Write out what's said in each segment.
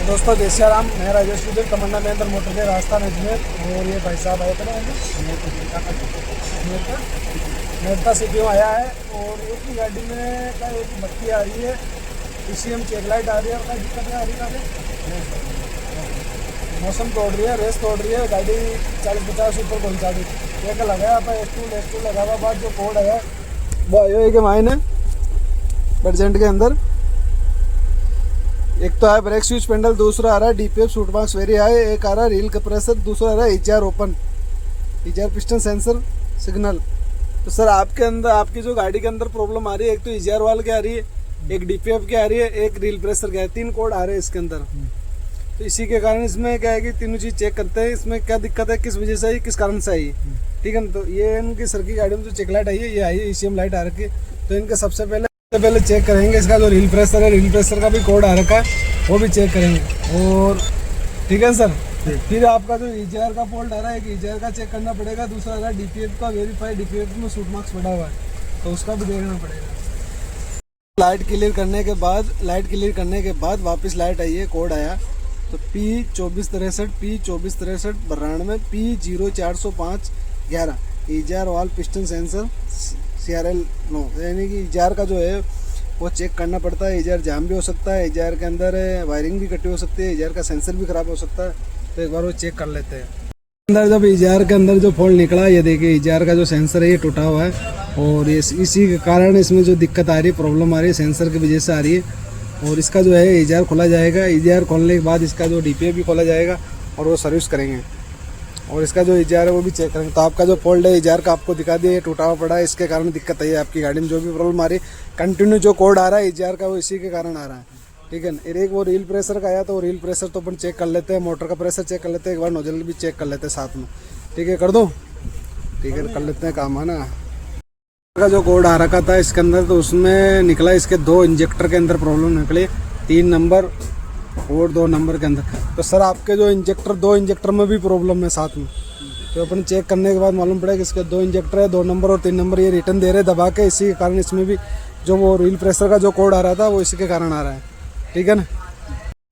दोस्तों जय श्री राम। मैं राजेश विजय तमन्ना महेंद्र मोटर के राजस्थान अजमेर। और ये भाई साहब आए थे ना मेहता सिटी में आया है। और एक ही गाड़ी में का एक बत्ती आ रही है, ECM चेक लाइट आ रही है। और दिक्कत आ रही है, मौसम तोड़ रही है, रेस तोड़ रही है, गाड़ी 40-50 ऊपर पहुँचा दी। एक लगाया आप S2 लगा हुआ, बाद जो कोड है वो आयो के मायने प्रजेंट के अंदर। एक तो है ब्रेक स्विच पेंडल, दूसरा आ रहा है DPF suit marks very high, एक आ रहा है रील कंप्रेसर, दूसरा आ रहा है EGR open, EGR piston sensor signal. तो सर आपके अंदर, आपकी जो गाड़ी के अंदर प्रॉब्लम आ रही है, एक तो EGR वाल की आ रही है, एक DPF की आ रही है, एक रील प्रेशर का है। 3 कोड आ रहे हैं इसके अंदर। तो इसी के कारण इसमें क्या है कि तीनों चीज़ चेक करते हैं, इसमें क्या दिक्कत है, किस वजह से आई, किस कारण से आई। ठीक है ना। तो ये इनकी सर की गाड़ी में जो चेक लाइट आई है, ये आई है ECM लाइट आ रखी है। तो इनके सबसे पहले चेक करेंगे इसका जो रील प्रेशर है, रील प्रेशर का भी कोड आ रखा है, वो भी चेक करेंगे। और ठीक है सर। फिर आपका जो EGR का फॉल्ट आ रहा है, एक EGR का चेक करना पड़ेगा, दूसरा आ रहा है DPF का वेरीफाई, DPF में सूट मार्क्स पड़ा हुआ है, तो उसका भी देखना पड़ेगा। लाइट क्लियर करने के बाद वापस लाइट आई है, कोड आया तो P2463 P2463 P0405 11 EGR वाल पिस्टन सेंसर CRL 9, यानी कि EGR का जो है वो चेक करना पड़ता है। EGR जाम भी हो सकता है, EGR के अंदर वायरिंग भी कटी हो सकती है, EGR का सेंसर भी खराब हो सकता है। तो एक बार वो चेक कर लेते हैं। अंदर जब EGR के अंदर जो फॉल्ट निकला, ये देखिए EGR का जो सेंसर है ये टूटा हुआ है। और ये इसी के कारण इसमें जो दिक्कत आ रही है, प्रॉब्लम आ रही है, सेंसर की वजह से आ रही है। और इसका जो है EGR खोला जाएगा, EGR खोलने के बाद इसका जो DPF भी खोला जाएगा और वो सर्विस करेंगे। और इसका जो EGR है वो भी चेक करेंगे। तो आपका जो फॉल्ट है EGR का आपको दिखा दिया, ये टूटा हुआ पड़ा है, इसके कारण दिक्कत आई है आपकी गाड़ी में। जो भी प्रॉब्लम आ रही है, कंटिन्यू जो कोड आ रहा है EGR का, वो इसी के कारण आ रहा है। ठीक है ना। एक वो रील प्रेशर का आया, तो रील प्रेशर तो अपन चेक कर लेते हैं, मोटर का प्रेशर चेक कर लेते हैं, एक बार नोजल भी चेक कर लेते हैं साथ में। ठीक है, कर दो। ठीक है, कर लेते हैं काम, है ना। का जो कोड आ रखा था इसके अंदर, तो उसमें निकला इसके 2 इंजेक्टर के अंदर प्रॉब्लम निकली, 3 नंबर और 2 नंबर के अंदर। तो सर आपके जो इंजेक्टर, 2 इंजेक्टर में भी प्रॉब्लम है साथ में। तो अपन चेक करने के बाद मालूम पड़ा कि इसके 2 इंजेक्टर है, 2 नंबर और 3 नंबर ये रिटर्न दे रहे दबा के। इसी के कारण इसमें भी जो वो रील प्रेशर का जो कोड आ रहा था, वो इसी के कारण आ रहा है। ठीक है ना।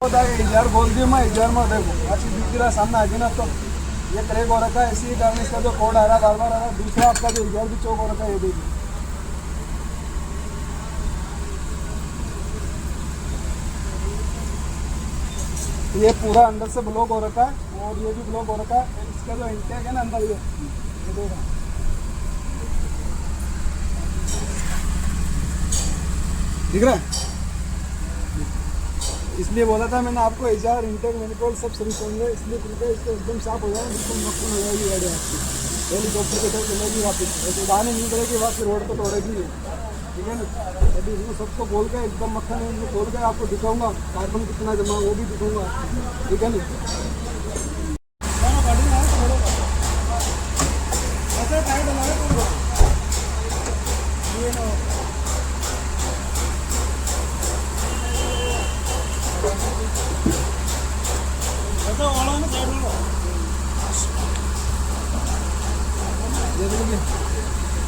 EGR बोल दिया मैं, EGR में देखो अच्छी दिख रहा सामने आ गई ना, तो ये क्रैक हो रखा है, इसी के कारण इसका जो कोड आ रहा है बार बार आ रहा है। दूसरा आपका जो EGR भी चौक हो रखा है, ये देखिए ये पूरा अंदर से ब्लॉक हो रखा है, और ये भी ब्लॉक हो रखा है। इसका जो इंटेक है ना अंदर, ये देखो दिख रहा है। इसलिए बोला था मैंने आपको, EGR इंटेक मैनिफोल्ड सब सर्विस होंगे, इसलिए कृपया इसको एकदम साफ हो जाए, बिल्कुल मक्खन हो जाएगी गाड़ी आपकी। हेलीकॉप्टर के तरह चलेगी वापस, ऐसे दाने नहीं करेगी, वापस रोड पर तोड़ेगी। ठीक है ना। अभी इसको सबको बोल के एकदम मक्खन है, इनको खोल के आपको दिखाऊंगा कार्बन कितना जमा, वो भी दिखाऊंगा। ठीक है ना।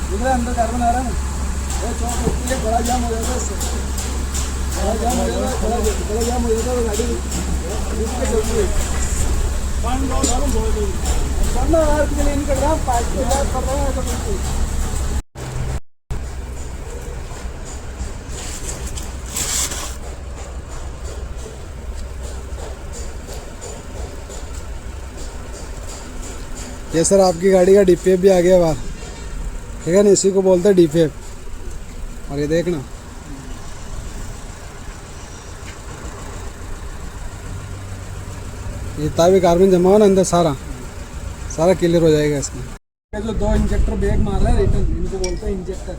दिख रहा है अंदर कार्बन आ रहा है ना, वो चौक ये बड़ा जाम हो जाता है, इससे बड़ा जाम हो जाता है, बड़ा जाम हो जाता है, गाड़ी चलती है। वरना यार के लिए निकल रहा, पाइप के बात कर रहे हैं तो बिल्कुल। ये सर आपकी गाड़ी का DPF भी आ गया बाहर। ठीक है ना, इसी को बोलते हैं DPF। और ये देखना, ये भी कार्बन जमा हो ना अंदर, सारा क्लियर हो जाएगा इसमें। ये जो 2 इंजेक्टर बैग मार रहा है रिटर्न, इनको बोलते हैं इंजेक्टर,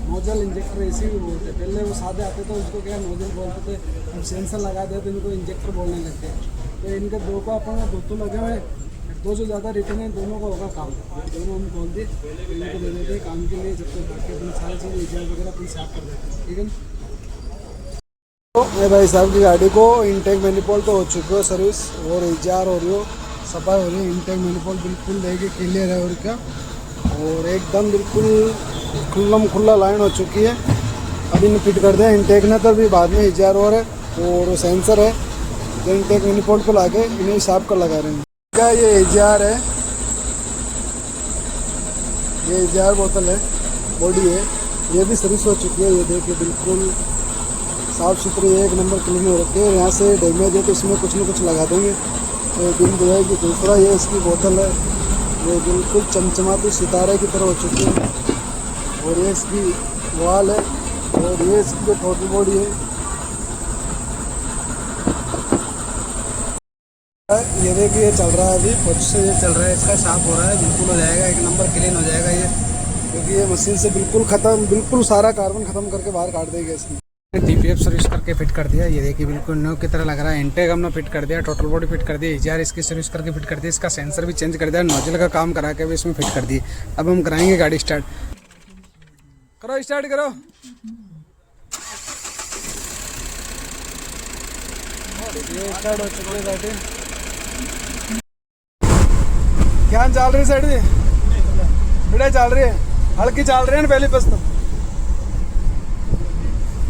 नोजल इंजेक्टर ऐसे भी बोलते हैं। पहले वो सादे आते थे, उसको क्या नोजल बोलते थे, हम सेंसर लगा देते तो इनको इंजेक्टर बोलने लगते हैं। तो इनके 2 को अपन 2 लगे हुए, 2 जो ज़्यादा रिटर्न है, दोनों का होगा काम। दोनों हम बोल दिए, इनको दे देते हैं काम के लिए, जब तक बाकी अपनी सारी चीज़ें EGR वगैरह अपनी साफ कर देते हैं। ठीक है ना। तो ये भाई साहब की गाड़ी को इंटेक मैनिफोल्ड तो हो चुकी है सर्विस, और EGR हो रही हो, सफाई हो रही है। इंटेक मैनिफोल्ड बिल्कुल देखिए क्लियर है और क्या, और एकदम बिल्कुल खुला लाइन हो चुकी है। अभी इन्हें फिट कर दिया इंटेक ने, तो अभी बाद में EGR और है, और सेंसर है, जो इनटेक यूनिपोर्ट को लाके इन्हें साफ कर लगा रहे हैं। क्या ये एजार है, ये एजार बोतल है, बॉडी है, ये भी सर्विस हो चुकी है। ये देखिए बिल्कुल साफ़ सुथरी एक नंबर क्लीन हो रखी है। यहाँ से डैमेज है तो इसमें कुछ ना कुछ लगा देंगे तो दिन हो जाएगी। दूसरा ये इसकी बोतल है, ये बिल्कुल चमचमाती सितारे की तरह हो चुकी है। और ये इसकी वाल है और ये इसकी जो टोटल बॉडी है, ये देखिए ये चल रहा है अभी कुछ से, ये चल रहा है, इसका साफ हो रहा है, बिल्कुल हो जाएगा, एक नंबर क्लीन हो जाएगा ये, क्योंकि ये मशीन से बिल्कुल ख़त्म, बिल्कुल सारा कार्बन ख़त्म करके बाहर काट देगा इसमें। डीपीएफ सर्विस करके फिट कर दिया, ये देखिए बिल्कुल न्यू की तरह लग रहा है। इनटेक हमने फिट कर दिया, टोटल बॉडी फिट कर दी, एचआर इसकी सर्विस करके फिट कर दी, इसका सेंसर भी चेंज कर दिया, नोजल का काम करा के भी इसमें फिट कर दी। अब हम कराएंगे गाड़ी स्टार्ट। करो स्टार्ट करो। ये स्टार्ट हो चुकी है गाड़ी। क्या चल रही है साइड बेटा, चल रही है हल्की चल रही है ना पहली बस तो।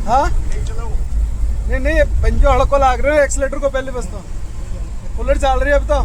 हाँ नहीं नहीं पंजो हड़को लाग रहे हैं एक्सीलेटर को पहले बस तो, बुलेट चल रही है अब तो।